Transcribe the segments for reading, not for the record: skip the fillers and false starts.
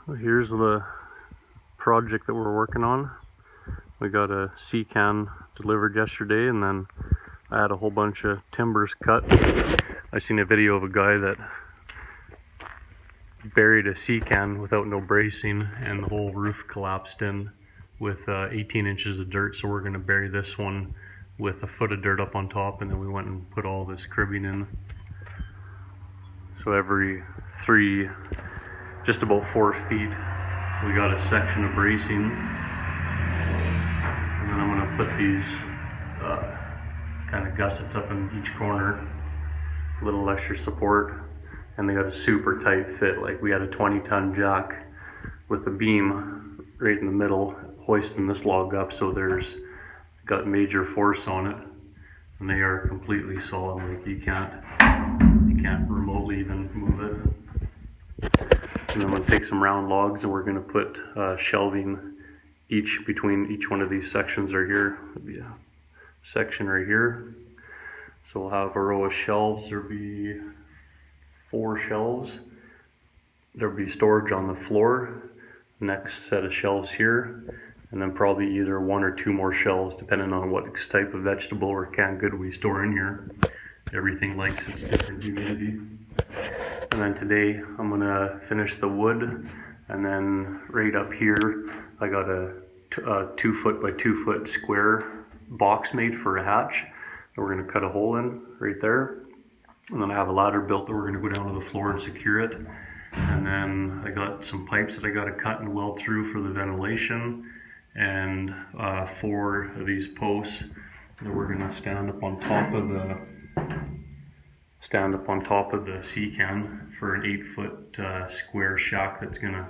So here's the project that we're working on. We got a sea can delivered yesterday, and then I had a whole bunch of timbers cut. I seen a video of a guy that buried a sea can without no bracing, and the whole roof collapsed in with 18 inches of dirt. So we're going to bury this one with a foot of dirt up on top, and then we went and put all this cribbing in. So every just about 4 feet, we got a section of bracing, and then I'm going to put these kind of gussets up in each corner, a little extra support, and they got a super tight fit. Like, we had a 20-ton jack with a beam right in the middle hoisting this log up, so there's got major force on it, and they are completely solid. Like, you can't remotely even move it. And then we'll take some round logs, and we're going to put shelving between each one of these sections right here. There'll be a section right here. So we'll have a row of shelves. There'll be 4 shelves. There'll be storage on the floor. Next set of shelves here, and then probably either 1 or 2 more shelves, depending on what type of vegetable or canned good we store in here. Everything likes its different humidity. And then today I'm gonna finish the wood, and then right up here I got a 2 foot by 2 foot square box made for a hatch that we're gonna cut a hole in right there. And then I have a ladder built that we're gonna go down to the floor and secure it. And then I got some pipes that I got to cut and weld through for the ventilation, and 4 of these posts that we're gonna stand up on top of the sea can for an 8-foot square shack that's gonna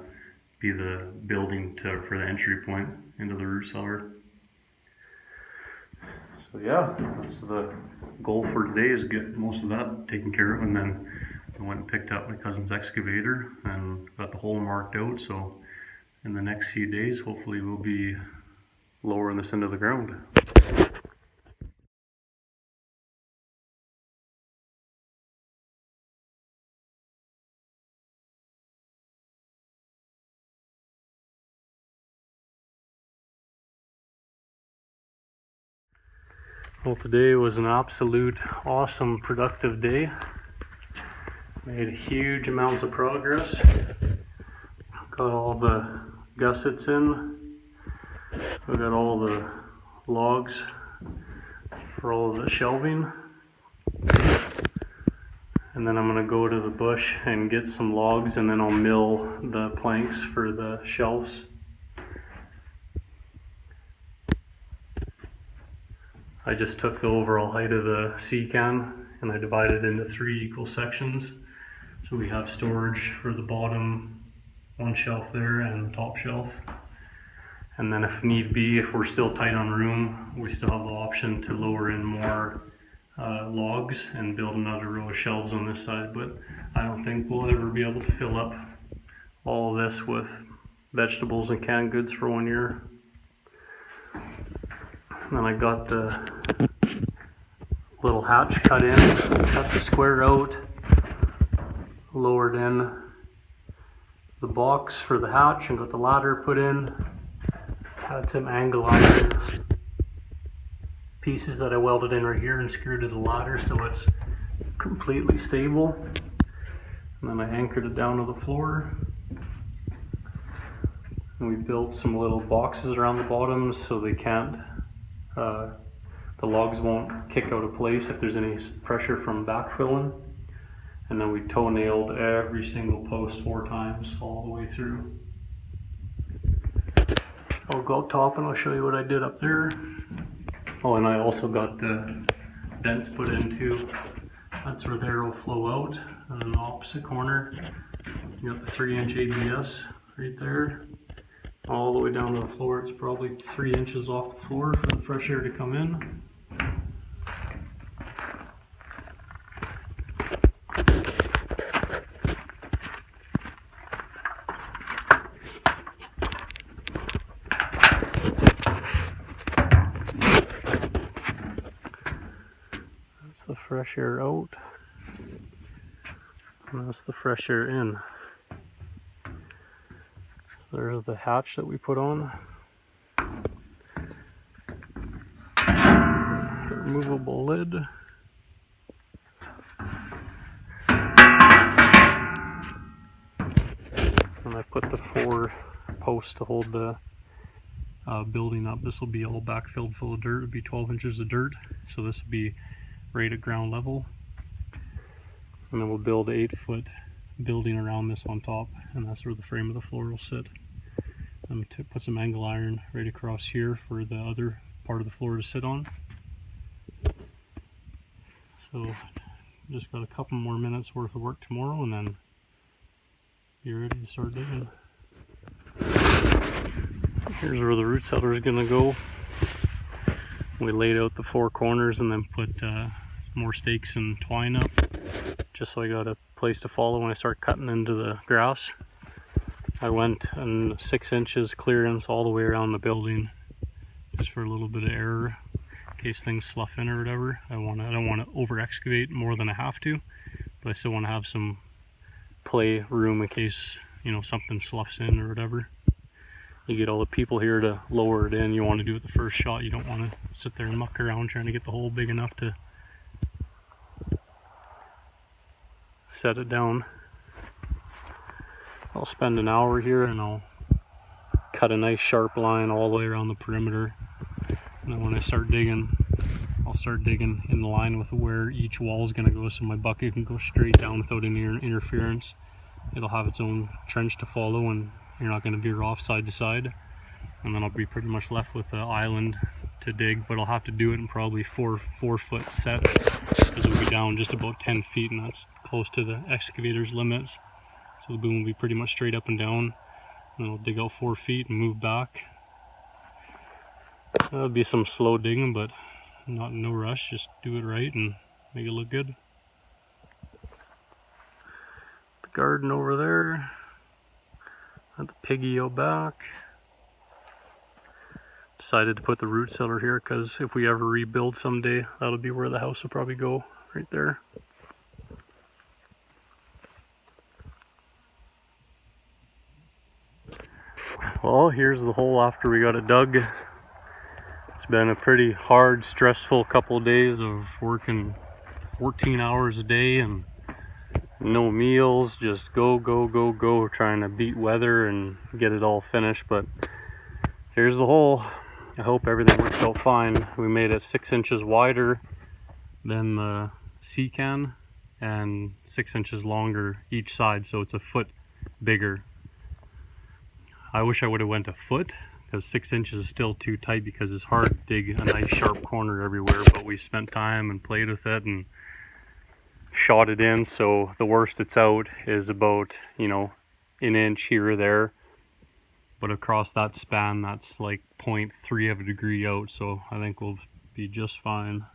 be the building for the entry point into the root cellar. So yeah, that's the goal for today, is get most of that taken care of, and then I went and picked up my cousin's excavator and got the hole marked out. So in the next few days, hopefully we'll be lowering this into the ground. Well, today was an absolute awesome, productive day. Made huge amounts of progress. Got all the gussets in. We got all the logs for all of the shelving. And then I'm gonna go to the bush and get some logs, and then I'll mill the planks for the shelves. I just took the overall height of the sea can and I divided it into 3 equal sections. So we have storage for the bottom 1 shelf there and the top shelf. And then if need be, if we're still tight on room, we still have the option to lower in more logs and build another row of shelves on this side. But I don't think we'll ever be able to fill up all of this with vegetables and canned goods for 1 year. And then I got the little hatch cut the square out, lowered in the box for the hatch, and got the ladder put in. Had some angle iron pieces that I welded in right here and screwed to the ladder so it's completely stable. And then I anchored it down to the floor. And we built some little boxes around the bottom so they can't the logs won't kick out of place if there's any pressure from backfilling. And then we toe nailed every single post 4 times all the way through. I'll go up top and I'll show you what I did up there. Oh, and I also got the vents put in too. That's where the air will flow out. And in the opposite corner, you got the 3-inch ABS right there. All the way down to the floor. It's probably 3 inches off the floor for the fresh air to come in. That's the fresh air out, and that's the fresh air in. There's the hatch that we put on. Removable lid. And I put the 4 posts to hold the building up. This will be all backfilled full of dirt. It'll be 12 inches of dirt. So this will be right at ground level. And then we'll build an 8-foot building around this on top. And that's where the frame of the floor will sit. I'm going to put some angle iron right across here for the other part of the floor to sit on. So just got a couple more minutes worth of work tomorrow and then be ready to start digging. Here's where the root cellar is going to go. We laid out the 4 corners and then put more stakes and twine up, just so I got a place to follow when I start cutting into the grass. I went in 6 inches clearance all the way around the building, just for a little bit of error, in case things slough in or whatever. I don't want to over excavate more than I have to, but I still want to have some play room in case, you know, something sloughs in or whatever. You get all the people here to lower it in. You want to do it the first shot. You don't want to sit there and muck around trying to get the hole big enough to set it down. I'll spend an hour here and I'll cut a nice sharp line all the way around the perimeter. And then when I start digging, I'll start digging in line with where each wall is going to go, so my bucket can go straight down without any interference. It'll have its own trench to follow and you're not going to veer off side to side. And then I'll be pretty much left with an island to dig, but I'll have to do it in probably 4-foot sets, because it'll be down just about 10 feet, and that's close to the excavator's limits. So the boom will be pretty much straight up and down. And then I'll dig out 4 feet and move back. That'll be some slow digging, but no rush. Just do it right and make it look good. The garden over there. Got the piggy out back. Decided to put the root cellar here because if we ever rebuild someday, that'll be where the house will probably go, right there. Well, here's the hole after we got it dug. It's been a pretty hard, stressful couple of days of working 14 hours a day and no meals, just go, trying to beat weather and get it all finished. But here's the hole. I hope everything works out fine. We made it 6 inches wider than the sea can and 6 inches longer each side, so it's a foot bigger. I wish I would have went a foot, because 6 inches is still too tight because it's hard to dig a nice sharp corner everywhere, but we spent time and played with it and shot it in, so the worst it's out is about, you know, an inch here or there, but across that span that's like 0.3 of a degree out, so I think we'll be just fine.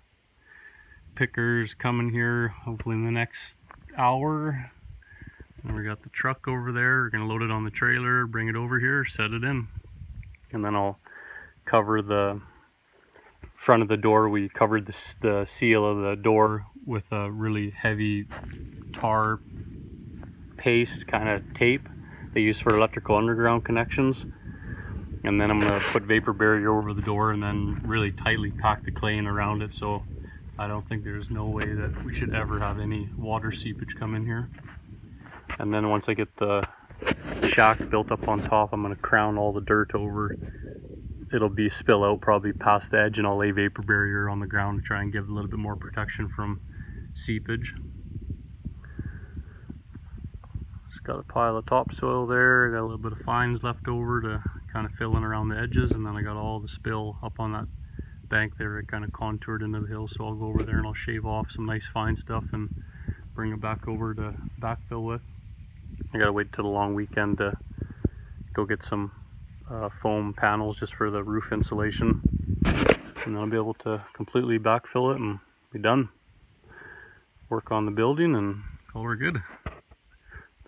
Pickers coming here hopefully in the next hour, and we got the truck over there. We're gonna load it on the trailer, bring it over here, set it in, and then I'll cover the front of the door. We covered the seal of the door with a really heavy tar paste kind of tape they use for electrical underground connections. And then I'm going to put vapor barrier over the door and then really tightly pack the clay in around it, so I don't think there's no way that we should ever have any water seepage come in here. And then once I get the shack built up on top, I'm going to crown all the dirt over. It'll be spill out probably past the edge, and I'll lay vapor barrier on the ground to try and give a little bit more protection from seepage. Just got a pile of topsoil there. I got a little bit of fines left over to kind of fill in around the edges, and then I got all the spill up on that bank there. It kind of contoured into the hill, so I'll go over there and I'll shave off some nice fine stuff and bring it back over to backfill with. I gotta wait till the long weekend to go get some foam panels just for the roof insulation, and then I'll be able to completely backfill it and be done. Work on the building and call her good.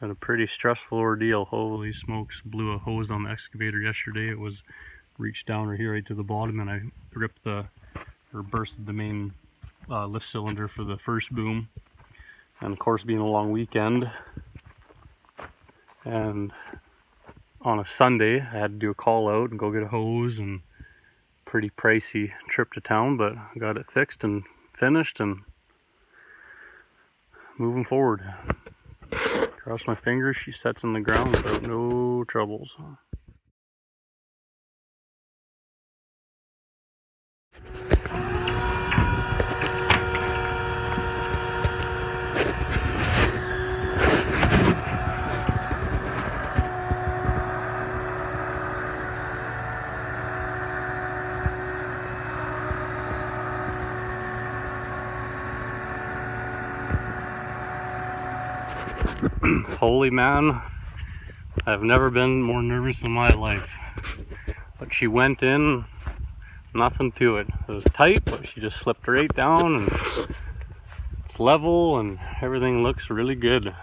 Been a pretty stressful ordeal. Holy smokes, blew a hose on the excavator yesterday. It was reached down right here right to the bottom, and I ripped bursted the main lift cylinder for the first boom. And of course, being a long weekend and on a Sunday. I had to do a call out and go get a hose, and pretty pricey trip to town, but I got it fixed and finished and moving forward. Cross my fingers, she sets on the ground without no troubles. Holy man, I've never been more nervous in my life. But she went in, nothing to it. It was tight, but she just slipped right down, and it's level and everything looks really good.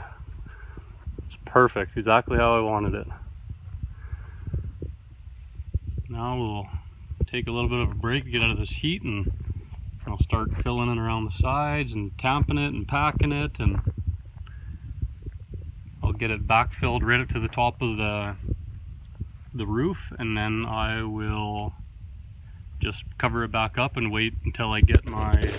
It's perfect, exactly how I wanted it. Now we'll take a little bit of a break, get out of this heat, and I'll start filling it around the sides and tamping it and packing it, and I'll get it backfilled right up to the top of the roof, and then I will just cover it back up and wait until I get my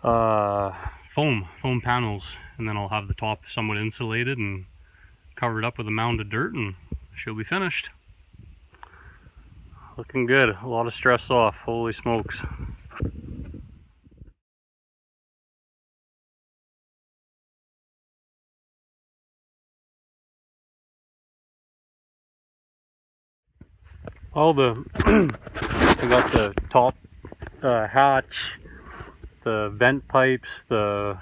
foam panels, and then I'll have the top somewhat insulated and cover it up with a mound of dirt, and she'll be finished. Looking good, a lot of stress off, holy smokes. All the I got the top hatch, the vent pipes, the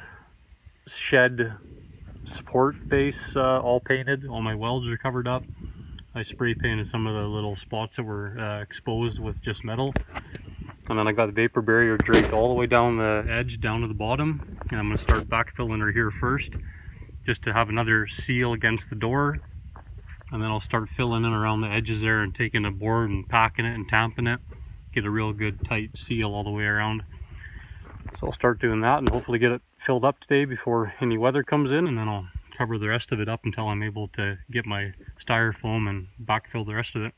shed support base all painted. All my welds are covered up. I spray painted some of the little spots that were exposed with just metal. And then I got the vapor barrier draped all the way down the edge, down to the bottom. And I'm going to start backfilling her here first, just to have another seal against the door. And then I'll start filling in around the edges there and taking a board and packing it and tamping it. Get a real good tight seal all the way around. So I'll start doing that and hopefully get it filled up today before any weather comes in, and then I'll cover the rest of it up until I'm able to get my styrofoam and backfill the rest of it.